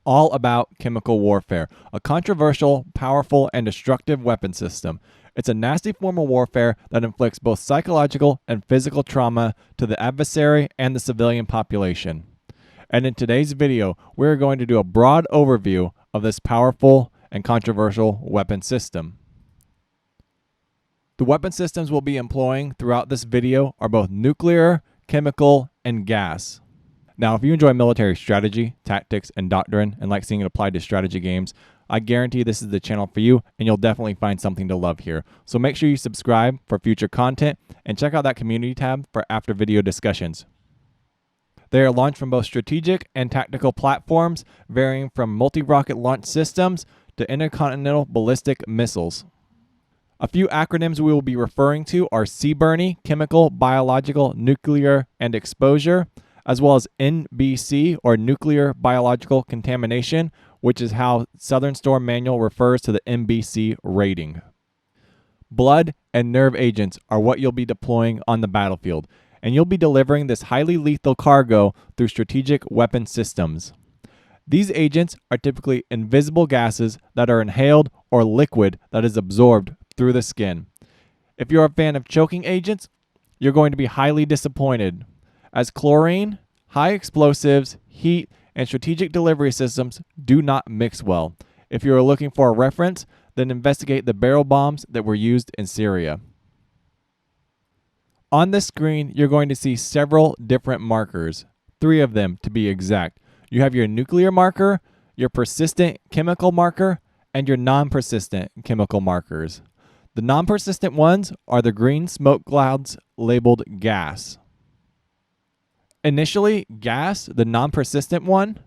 all about chemical warfare, a controversial, powerful, and destructive weapon system. It's a nasty form of warfare that inflicts both psychological and physical trauma to the adversary and the civilian population. And in today's video, we're going to do a broad overview of this powerful and controversial weapon system. The weapon systems we'll be employing throughout this video are both nuclear, chemical, and gas. Now, if you enjoy military strategy, tactics, and doctrine and like seeing it applied to strategy games, I guarantee this is the channel for you and you'll definitely find something to love here. So make sure you subscribe for future content and check out that community tab for after video discussions. They are launched from both strategic and tactical platforms, varying from multi-rocket launch systems to intercontinental ballistic missiles. A few acronyms we will be referring to are CBRNE, chemical, biological, nuclear, and exposure, as well as NBC, or nuclear biological contamination, which is how Southern Storm Manual refers to the NBC rating. Blood and nerve agents are what you'll be deploying on the battlefield, and you'll be delivering this highly lethal cargo through strategic weapon systems. These agents are typically invisible gases that are inhaled or liquid that is absorbed through the skin. If you're a fan of choking agents, you're going to be highly disappointed, as chlorine, high explosives, heat, and strategic delivery systems do not mix well. If you are looking for a reference, then investigate the barrel bombs that were used in Syria. On this screen, you're going to see several different markers, 3 of them to be exact. You have your nuclear marker, your persistent chemical marker, and your non-persistent chemical markers. The non-persistent ones are the green smoke clouds labeled gas. Initially, gas, the non-persistent one,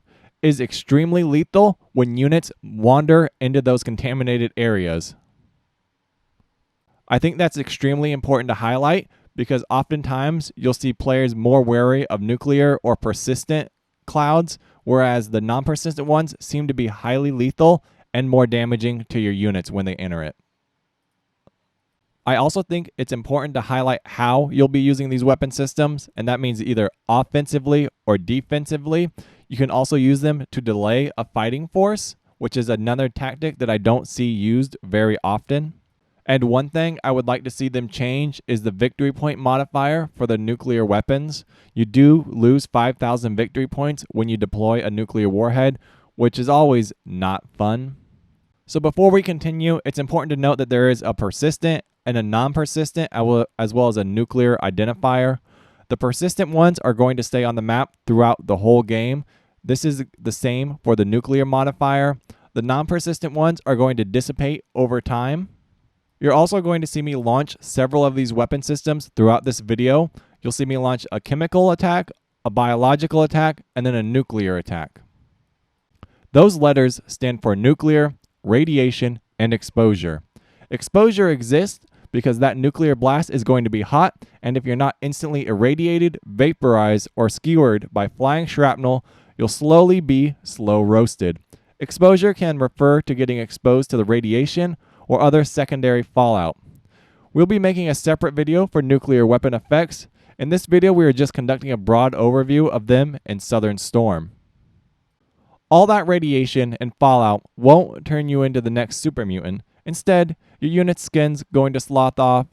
is extremely lethal when units wander into those contaminated areas. I think that's extremely important to highlight because oftentimes you'll see players more wary of nuclear or persistent clouds, whereas the non-persistent ones seem to be highly lethal and more damaging to your units when they enter it. I also think it's important to highlight how you'll be using these weapon systems, and that means either offensively or defensively. You can also use them to delay a fighting force, which is another tactic that I don't see used very often. And one thing I would like to see them change is the victory point modifier for the nuclear weapons. You do lose 5,000 victory points when you deploy a nuclear warhead, which is always not fun. So before we continue, it's important to note that there is a persistent and a non-persistent, as well as a nuclear identifier. The persistent ones are going to stay on the map throughout the whole game. This is the same for the nuclear modifier. The non-persistent ones are going to dissipate over time. You're also going to see me launch several of these weapon systems throughout this video. You'll see me launch a chemical attack, a biological attack, and then a nuclear attack. Those letters stand for nuclear, radiation, and exposure. Exposure exists because that nuclear blast is going to be hot, and if you're not instantly irradiated, vaporized, or skewered by flying shrapnel, you'll slowly be slow roasted. Exposure can refer to getting exposed to the radiation or other secondary fallout. We'll be making a separate video for nuclear weapon effects. In this video, we are just conducting a broad overview of them in Southern Storm. All that radiation and fallout won't turn you into the next super mutant. Instead, your unit's skin's going to slough off,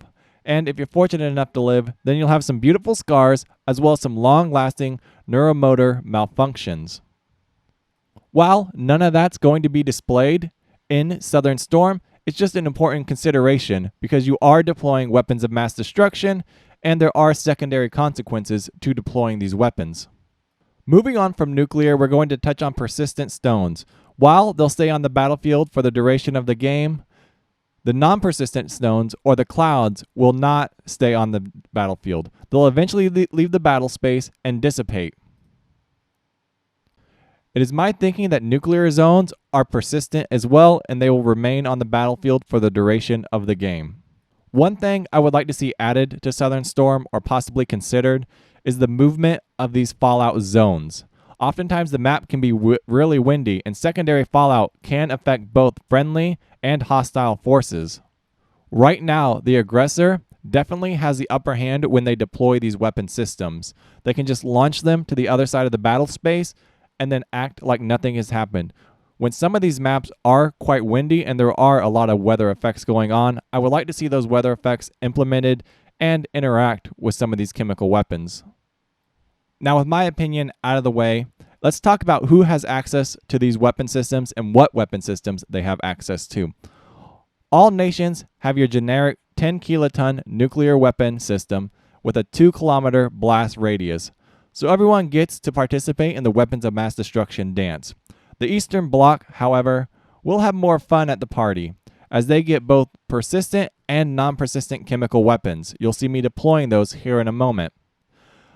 and if you're fortunate enough to live, then you'll have some beautiful scars as well as some long-lasting neuromotor malfunctions. While none of that's going to be displayed in Southern Storm, it's just an important consideration because you are deploying weapons of mass destruction, and there are secondary consequences to deploying these weapons. Moving on from nuclear, we're going to touch on persistent stones. While they'll stay on the battlefield for the duration of the game, the non-persistent stones, or the clouds, will not stay on the battlefield. They'll eventually leave the battle space and dissipate. It is my thinking that nuclear zones are persistent as well, and they will remain on the battlefield for the duration of the game. One thing I would like to see added to Southern Storm, or possibly considered, is the movement of these fallout zones. Oftentimes the map can be really windy, and secondary fallout can affect both friendly and hostile forces. Right now, the aggressor definitely has the upper hand when they deploy these weapon systems. They can just launch them to the other side of the battle space, and then act like nothing has happened. When some of these maps are quite windy and there are a lot of weather effects going on, I would like to see those weather effects implemented and interact with some of these chemical weapons. Now, with my opinion out of the way, let's talk about who has access to these weapon systems and what weapon systems they have access to. All nations have your generic 10 kiloton nuclear weapon system with a 2-kilometer blast radius, so everyone gets to participate in the weapons of mass destruction dance. The Eastern Bloc, however, will have more fun at the party, as they get both persistent and non-persistent chemical weapons. You'll see me deploying those here in a moment.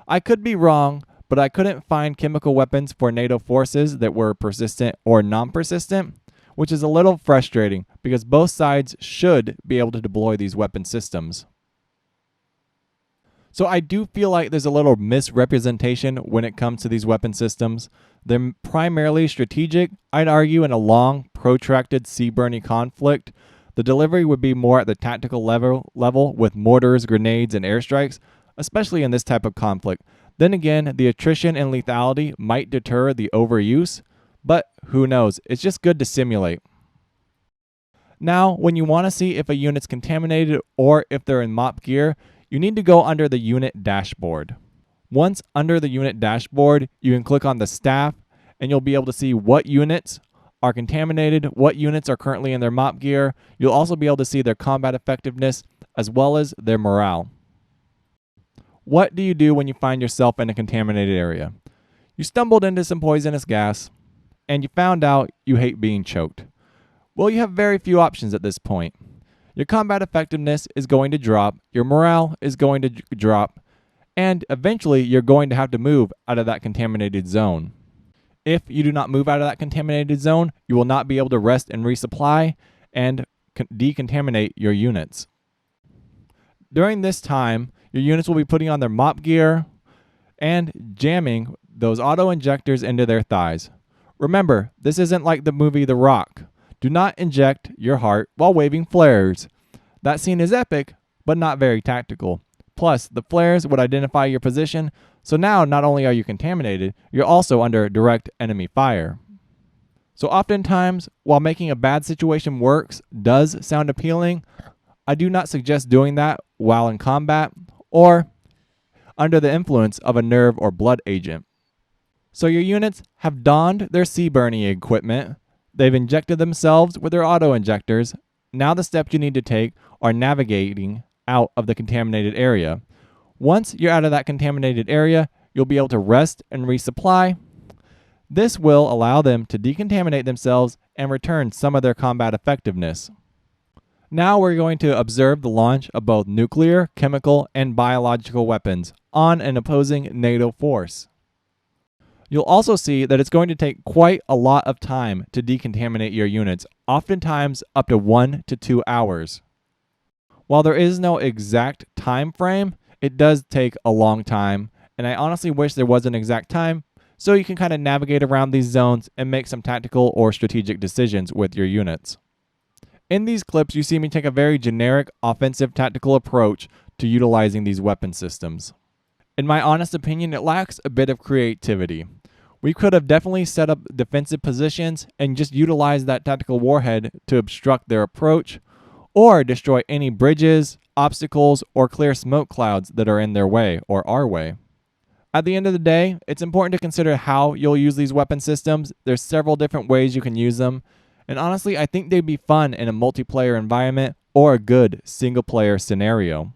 I could be wrong, but I couldn't find chemical weapons for NATO forces that were persistent or non-persistent, which is a little frustrating because both sides should be able to deploy these weapon systems. So I do feel like there's a little misrepresentation when it comes to these weapon systems. They're primarily strategic. I'd argue in a long, protracted sea-burning conflict, the delivery would be more at the tactical level with mortars, grenades, and airstrikes, especially in this type of conflict. Then again, the attrition and lethality might deter the overuse, but who knows? It's just good to simulate. Now, when you want to see if a unit's contaminated or if they're in MOP gear, you need to go under the unit dashboard. Once under the unit dashboard, you can click on the staff and you'll be able to see what units are contaminated, what units are currently in their MOP gear. You'll also be able to see their combat effectiveness as well as their morale. What do you do when you find yourself in a contaminated area? You stumbled into some poisonous gas and you found out you hate being choked. Well, you have very few options at this point. Your combat effectiveness is going to drop, your morale is going to drop, and eventually you're going to have to move out of that contaminated zone. If you do not move out of that contaminated zone, you will not be able to rest and resupply and decontaminate your units. During this time, your units will be putting on their MOP gear and jamming those auto injectors into their thighs. Remember, this isn't like the movie The Rock. Do not inject your heart while waving flares. That scene is epic, but not very tactical. Plus, the flares would identify your position, so now not only are you contaminated, you're also under direct enemy fire. So oftentimes, while making a bad situation worse does sound appealing, I do not suggest doing that while in combat or under the influence of a nerve or blood agent. So your units have donned their sea-burning equipment, they've injected themselves with their auto-injectors. Now the steps you need to take are navigating out of the contaminated area. Once you're out of that contaminated area, you'll be able to rest and resupply. This will allow them to decontaminate themselves and return some of their combat effectiveness. Now we're going to observe the launch of both nuclear, chemical, and biological weapons on an opposing NATO force. You'll also see that it's going to take quite a lot of time to decontaminate your units, oftentimes up to 1 to 2 hours. While there is no exact time frame, it does take a long time, and I honestly wish there was an exact time so you can kind of navigate around these zones and make some tactical or strategic decisions with your units. In these clips, you see me take a very generic offensive tactical approach to utilizing these weapon systems. In my honest opinion, it lacks a bit of creativity. We could have definitely set up defensive positions and just utilized that tactical warhead to obstruct their approach or destroy any bridges, obstacles, or clear smoke clouds that are in their way or our way. At the end of the day, it's important to consider how you'll use these weapon systems. There's several different ways you can use them, and honestly, I think they'd be fun in a multiplayer environment or a good single-player scenario.